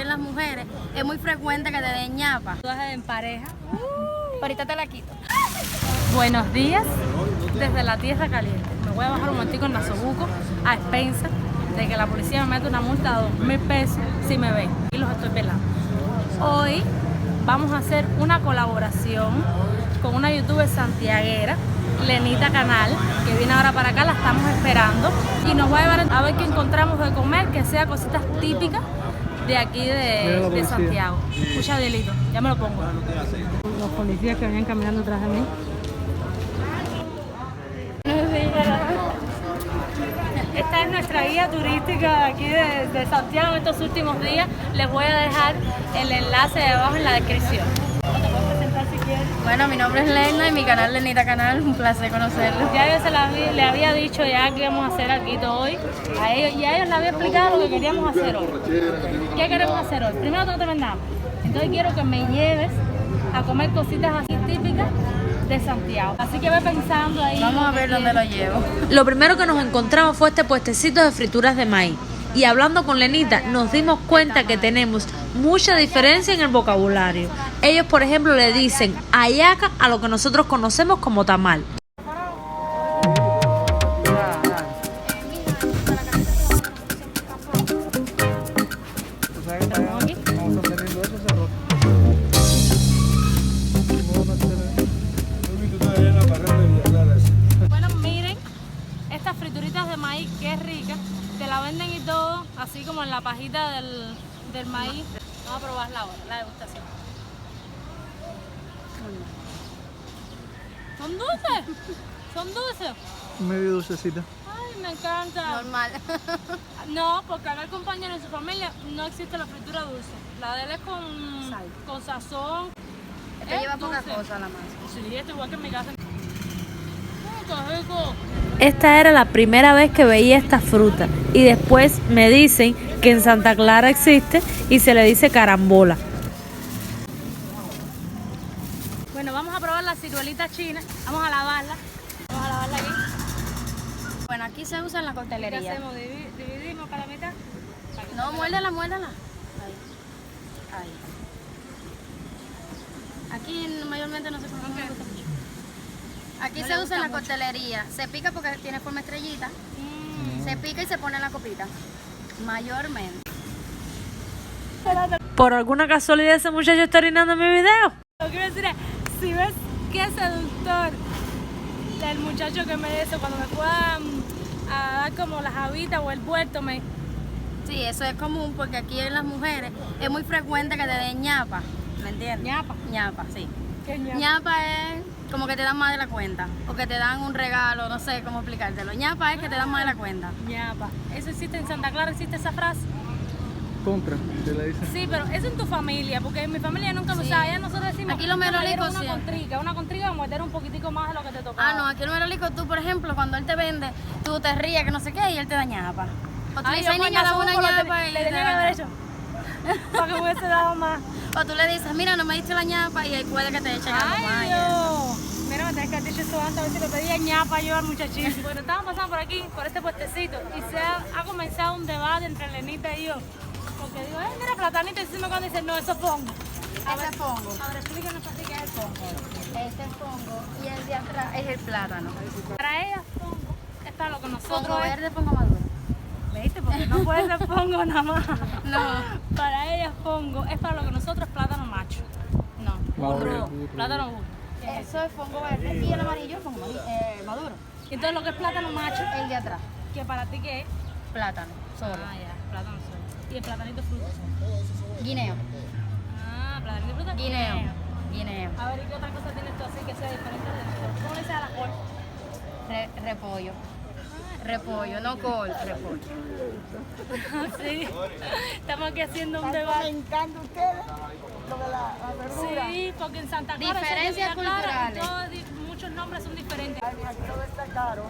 las mujeres es muy frecuente que te den ñapa. En pareja. Ahorita te la quito. Buenos días desde la tierra caliente. Me voy a bajar un momentico en Nasobuco a expensas de que la policía me mete una multa de 2.000 pesos si me ven y los estoy pelando. Hoy vamos a hacer una colaboración con una youtuber santiaguera, Lenita Canal, que viene ahora para acá, la estamos esperando y nos va a llevar a ver qué encontramos de comer, que sea cositas típicas de aquí de Santiago. Escucha, Delito, ya me lo pongo. Los policías que venían caminando atrás de mí. Esta es nuestra guía turística aquí de Santiago en estos últimos días. Les voy a dejar el enlace de abajo en la descripción. ¿Te puedes presentar si quieres? Bueno, mi nombre es Leina y mi canal Lenita Canal, un placer conocerlos. Ya yo le había dicho ya que íbamos a hacer aquí hoy a ellos, y a ellos les había explicado lo que queríamos hacer hoy. ¿Qué queremos hacer hoy? Primero no te vendamos. Entonces quiero que me lleves a comer cositas así típicas de Santiago. Así que ve pensando ahí. Vamos a ver dónde lo llevo. Lo primero que nos encontramos fue este puestecito de frituras de maíz. Y hablando con Lenita nos dimos cuenta que tenemos mucha diferencia en el vocabulario. Ellos, por ejemplo, le dicen hallaca a lo que nosotros conocemos como tamal. Bueno, miren, estas frituritas de maíz, qué rica. Te la venden y todo, así como en la pajita del maíz. Vamos a probarla ahora, la degustación. ¿Son dulces? ¿Son dulces? Medio dulcecita. Ay, me encanta. Normal. No, porque acá el compañero en su familia no existe la fritura dulce. La de él es con sazón. Este Es lleva poca dulce. cosa la masa. Sí, esto igual que en mi casa. ¡Qué rico! Esta era la primera vez que veía esta fruta y después me dicen que en Santa Clara existe y se le dice carambola. Bueno, vamos a probar la ciruelita china. Vamos a lavarla. Vamos a lavarla aquí. Bueno, aquí se usa en la ¿Qué coctelería. hacemos? Dividimos para la mitad. No, muérdela, muérdela. Ahí. Aquí mayormente no se come mucho. Aquí se usa en la coctelería. Se pica porque tiene forma estrellita. Se pica y se pone en la copita. Mayormente. ¿Por alguna casualidad ese muchacho está orinando en mi video? Lo que quiero decir es, si ves qué seductor el muchacho que me dice cuando me puedan a dar como las habitas o el vuelto, Sí, eso es común porque aquí en las mujeres es muy frecuente que te den ñapa. ¿Me entiendes? ñapa. Ñapa, sí. ¿Qué ñapa? Ñapa es como que te dan más de la cuenta. O que te dan un regalo, no sé cómo explicártelo. Ñapa es que te dan más de la cuenta. ñapa. ¿Eso existe en Santa Clara? ¿Existe esa frase? Contra, te la dicen. Sí, pero eso en tu familia, porque en mi familia nunca lo Sí. usaba. Ya nosotros decimos, Aquí los "No, me merolicos dieron sí. una contriga, vamos a meter un poquitico más de lo que te tocaba". Ah, no, aquí el merolico tú, por ejemplo, cuando él te vende, tú te ríes que no sé qué y él te da ñapa. O tú le Ay, dices, yo "Ay, niña, dame una ñapa y le te tenía da que haber ñapa". hecho para que me hubiese dado más. O tú le dices, mira, no me diste la ñapa y ahí puede que te echen algo más. Ay, Dios. Mira, me tenés que haber dicho eso antes, a ver si le pedía ñapa yo al muchachito. Bueno, estamos pasando por aquí, por este puestecito, y ha comenzado un debate entre Lenita y yo. Porque digo, mira, platanito, y encima cuando dice, no, eso es fongo. Ese es fongo. A ver, explícanos para ti qué es el fongo. Este es fongo y el de atrás es el plátano. Para ellas, fongo es para lo que nosotros Fongo es. verde, fongo maduro. ¿Viste? Porque no puede ser fongo nada más. No. Para ellas, fongo es para lo que nosotros es plátano macho. No. Maduro. Plátano burro. Eso es fongo verde y el amarillo es fongo maduro. Y entonces lo que es plátano macho, El de atrás, que para ti qué es. plátano, solo. Ah, ya, plátano solo. Y el platanito fruto. Guineo. Ah, platanito fruto. Guineo. Guineo. A ver, ¿y qué otra cosa tienes tú así que sea diferente de nosotros? ¿Cómo le dices a la col? Repollo. Repollo, no col, repollo. Sí. Estamos aquí haciendo un debate. encanta a ustedes lo de la verdura. Sí, porque en Santa Clara Diferencias Santa Clara, culturales. muchos nombres son diferentes. Aquí todo está caro.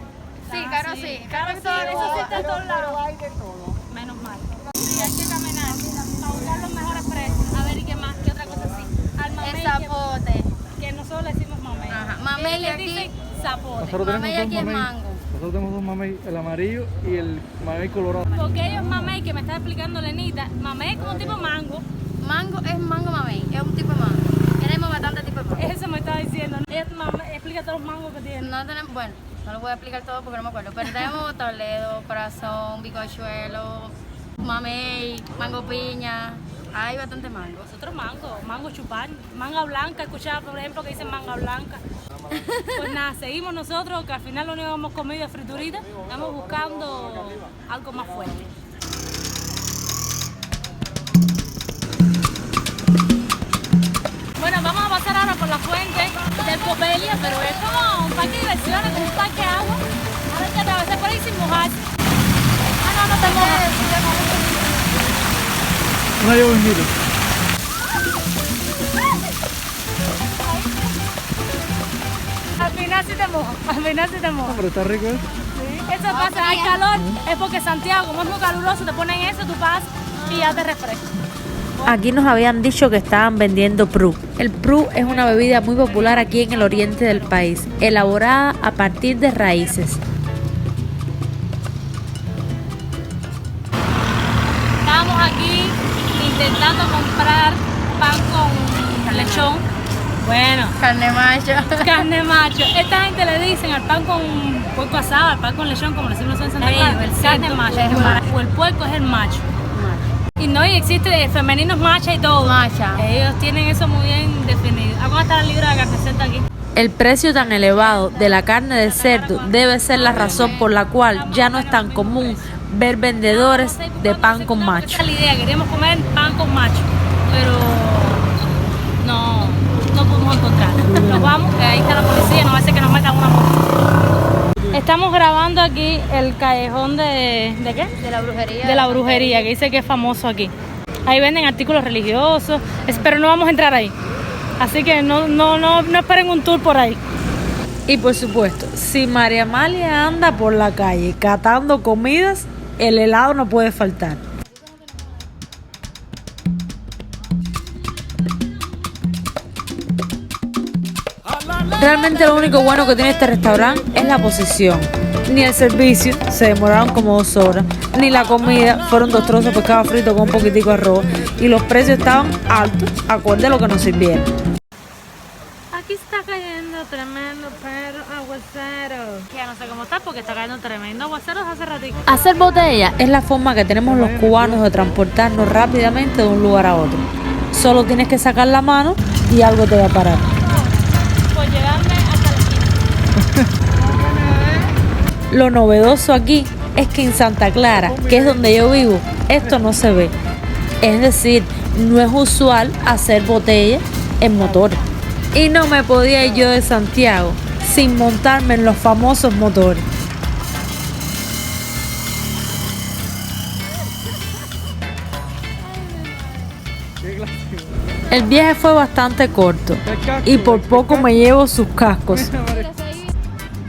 Sí, caro sí. Caro sí, todo. eso sí está en todos Pero lados. hay de todo. Menos mal. Sí, hay que caminar para buscar los mejores precios. A ver, ¿y qué más? ¿Qué otra cosa así? Al mamey, El zapote. que nosotros le decimos mamey. Ajá, mamey Ellos aquí- dicen zapote. Nosotros tenemos Mamey aquí es mamey. mango. Nosotros tenemos dos mamey, el amarillo y el mamey colorado. Porque ellos mamey, que me está explicando Lenita, mamey es como un tipo mango. Mango es mango mamey, es un tipo de mango. Tenemos bastante tipo de mango. Eso me estaba diciendo. Ella explica todos los mangos que tiene. No tenemos, bueno, no lo voy a explicar todo porque no me acuerdo, pero tenemos Toledo, corazón, bicochuelo, mamey, mango piña, hay bastante mango. Nosotros mango chupar, manga blanca, escuchaba por ejemplo que dicen manga blanca. Pues nada, seguimos nosotros, que al final lo único que hemos comido es friturita, estamos buscando algo más fuerte. Bueno, vamos a pasar ahora por la fuente del Copelia, pero es como un parque de diversiones, como un parque de agua. Ahora hay que atravesar por ahí sin mojarse. Ah, no, no te mojas. Una llovinita. Al final sí te mojas, al final sí te mojas. Pero está rico eso. Eso pasa, hay calor, es porque Santiago, como es muy caluroso, te ponen eso, tú pasas y ya te refrescas. Aquí nos habían dicho que estaban vendiendo Prú. El Prú es una bebida muy popular aquí en el oriente del país, elaborada a partir de raíces. Estábamos aquí intentando comprar pan con lechón. Bueno, Carne macho. carne macho. Esta gente le dicen al pan con puerco asado, al pan con lechón, como le decimos nosotros en Santa Clara, el carne macho. O el puerco es el macho. Y no, y existe femeninos macha y todo. Macha. Ellos tienen eso muy bien definido. ¿A cuánto está la libra de carne seca aquí? El precio tan elevado de la carne de cerdo debe ser la razón por la cual ya no es tan común ver vendedores de pan con macho. Esa es la idea, queríamos comer pan con macho, pero no pudimos encontrar. Nos vamos, que ahí está la policía, no va a ser que nos metan una multa. Estamos grabando aquí el callejón ¿de qué? De la brujería. De la brujería, que dice que es famoso aquí. Ahí venden artículos religiosos, pero no vamos a entrar ahí. Así que no esperen un tour por ahí. Y por supuesto, si María Amalia anda por la calle catando comidas, el helado no puede faltar. Realmente lo único bueno que tiene este restaurante es la posición. Ni el servicio, se demoraron como 2 horas, ni la comida, fueron 2 trozos de pescado frito con un poquitico de arroz, y los precios estaban altos, acorde a lo que nos sirvieron. Aquí está cayendo tremendo pero aguacero. Ya no sé cómo está porque está cayendo tremendo aguacero desde hace ratito. Hacer botella es la forma que tenemos los cubanos de transportarnos rápidamente de un lugar a otro. Solo tienes que sacar la mano y algo te va a parar. Por llegarme hasta la esquina. Lo novedoso aquí es que en Santa Clara, que es donde yo vivo, esto no se ve. Es decir, no es usual hacer botella en motor. Y no me podía ir yo de Santiago sin montarme en los famosos motores. Qué clásico. El viaje fue bastante corto y por poco me llevo sus cascos.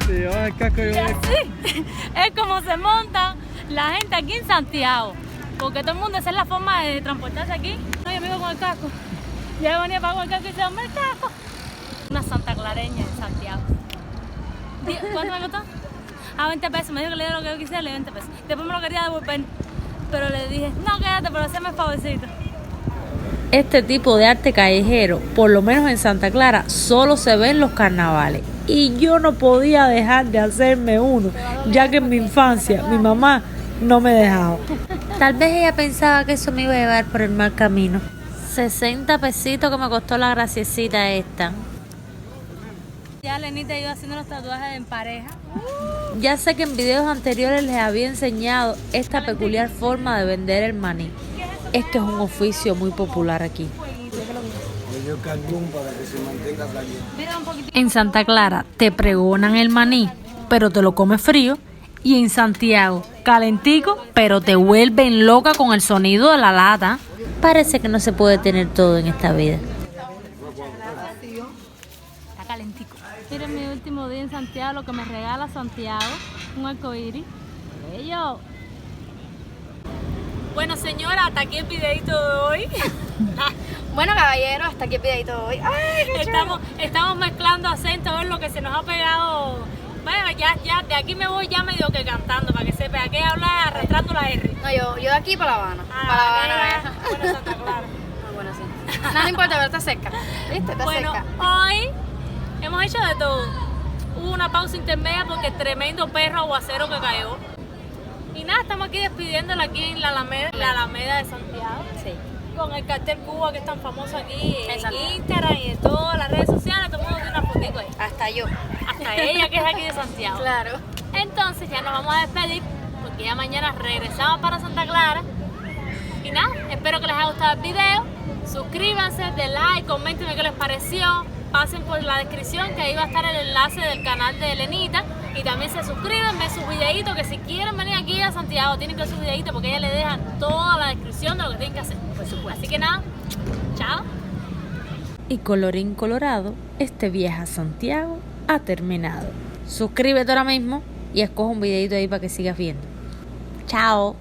Se llevaba el casco y yo. Sí, es como se monta la gente aquí en Santiago. Porque todo el mundo, esa es la forma de transportarse aquí. No, yo me iba con el casco. Ya venía para con el casco y se hombre el casco. Una santaclareña en Santiago. ¿Cuánto me costó? A 20 pesos. Me dijo que le diera lo que yo quisiera, le di 20 pesos. Después me lo quería devolver. Pero le dije, no, quédate, pero hazme el favorcito. Este tipo de arte callejero, por lo menos en Santa Clara, solo se ve en los carnavales. Y yo no podía dejar de hacerme uno, ya que en mi infancia mi mamá no me dejaba. Tal vez ella pensaba que eso me iba a llevar por el mal camino. 60 pesitos que me costó la graciecita esta. Ya Lenita iba haciendo los tatuajes en pareja. Ya sé que en videos anteriores les había enseñado esta peculiar forma de vender el maní. Es que es un oficio muy popular aquí. Mira un poquitito. En Santa Clara te pregonan el maní, pero te lo comes frío. Y en Santiago, calentico, pero te vuelven loca con el sonido de la lata. Parece que no se puede tener todo en esta vida. Está calentico. Miren mi último día en Santiago, lo que me regala Santiago, un arcoíris. Bello. Bueno, señora, hasta aquí el videito de hoy. Bueno, caballero, hasta aquí el videito de hoy. Ay, qué Estamos mezclando acentos, a ver lo que se nos ha pegado Bueno, ya, de aquí me voy ya medio que cantando, para que sepa, que hablar arrastrando la R. No, yo de aquí para La Habana. Para La Habana. Bueno, Santa Clara. Ah, bueno, sí. No importa, pero está cerca. ¿Viste? Está Bueno, cerca. hoy hemos hecho de todo. Hubo una pausa intermedia porque el tremendo perro aguacero que cayó. Y nada, estamos aquí despidiéndola aquí en la Alameda de Santiago. Sí. Con el cartel Cuba que es tan famoso aquí en Santiago. Instagram y en todas las redes sociales. Todo el mundo tiene una fotito ahí. Hasta yo. Hasta ella que es aquí de Santiago. Claro. Entonces ya nos vamos a despedir porque ya mañana regresamos para Santa Clara. Y nada, espero que les haya gustado el video. Suscríbanse, den like, coméntenme qué les pareció. Pasen por la descripción que ahí va a estar el enlace del canal de Elenita. Y también se suscriben, ven sus videitos, que si quieren venir aquí a Santiago tienen que ver sus videitos porque ella le deja toda la descripción de lo que tienen que hacer. Por supuesto. Así que nada, chao. Y colorín colorado, este viaje a Santiago ha terminado. Suscríbete ahora mismo y escoge un videito ahí para que sigas viendo. Chao.